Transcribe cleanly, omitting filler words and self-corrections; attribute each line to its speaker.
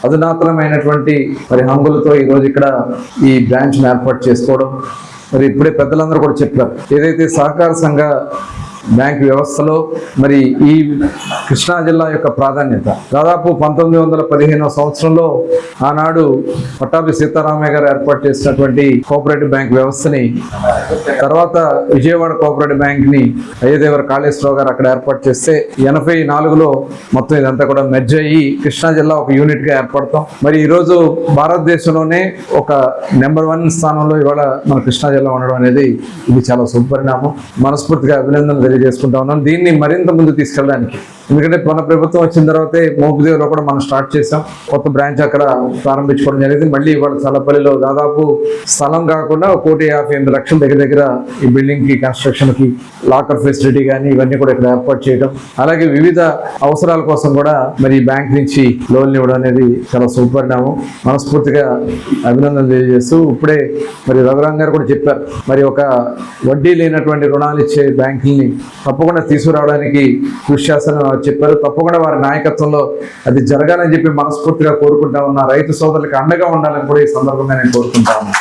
Speaker 1: అధునాతనమైనటువంటి మరి హంగులతో ఈరోజు ఇక్కడ ఈ బ్రాంచ్ను ఏర్పాటు చేసుకోవడం, మరి ఇప్పుడే పెద్దలందరూ కూడా చెప్పారు, ఏదైతే సహకార సంఘ బ్యాంక్ వ్యవస్థలో మరి ఈ కృష్ణా జిల్లా యొక్క ప్రాధాన్యత దాదాపు 1915వ సంవత్సరంలో ఆనాడు పట్టాభి సీతారామయ్య గారు ఏర్పాటు చేసినటువంటి కోఆపరేటివ్ బ్యాంక్ వ్యవస్థని, తర్వాత విజయవాడ కోఆపరేటివ్ బ్యాంక్ని అయ్యదేవర కాళేశ్వరరావు గారు అక్కడ ఏర్పాటు చేస్తే 84లో మొత్తం ఇదంతా కూడా మెర్జ్ అయ్యి కృష్ణా జిల్లా ఒక యూనిట్గా ఏర్పడతాం. మరి ఈరోజు భారతదేశంలోనే ఒక నెంబర్ 1 స్థానంలో ఇవాళ మన కృష్ణా జిల్లా ఉండడం అనేది ఇది చాలా శుభపరిణామం. మనస్ఫూర్తిగా అభినందనలు తెలియజేసుకుంటా ఉన్నాం. దీన్ని మరింత ముందు తీసుకెళ్ళడానికి, ఎందుకంటే మన ప్రభుత్వం వచ్చిన తర్వాతే మోపుదేవిలో కూడా మనం స్టార్ట్ చేసాం, కొత్త బ్రాంచ్ అక్కడ ప్రారంభించుకోవడం జరిగింది. మళ్ళీ ఇవాళ చల్లపల్లిలో దాదాపు స్థలం కాకుండా 1,58,00,000 దగ్గర ఈ బిల్డింగ్ కి కన్స్ట్రక్షన్ కి లాకర్ ఫెసిలిటీ కానీ ఇవన్నీ కూడా ఇక్కడ ఏర్పాటు చేయడం, అలాగే వివిధ అవసరాల కోసం కూడా మరి బ్యాంక్ నుంచి లోన్లు ఇవ్వడం అనేది చాలా సుపరిణామం. మనస్ఫూర్తిగా అభినందనలు తెలియజేస్తూ, ఇప్పుడే మరి రఘురాం గారు కూడా చెప్పారు, మరి ఒక వడ్డీ లేనటువంటి రుణాలు ఇచ్చే బ్యాంకుల్ని తప్పకుండా తీసుకురావడానికి కృషి చేస్తానని చెప్పారు. తప్పకుండా వారి నాయకత్వంలో అది జరగాలని చెప్పి మనస్ఫూర్తిగా కోరుకుంటా ఉన్నా. రైతు సోదరులకు అండగా ఉండాలని కూడా ఈ సందర్భంగా నేను కోరుకుంటా ఉన్నాను.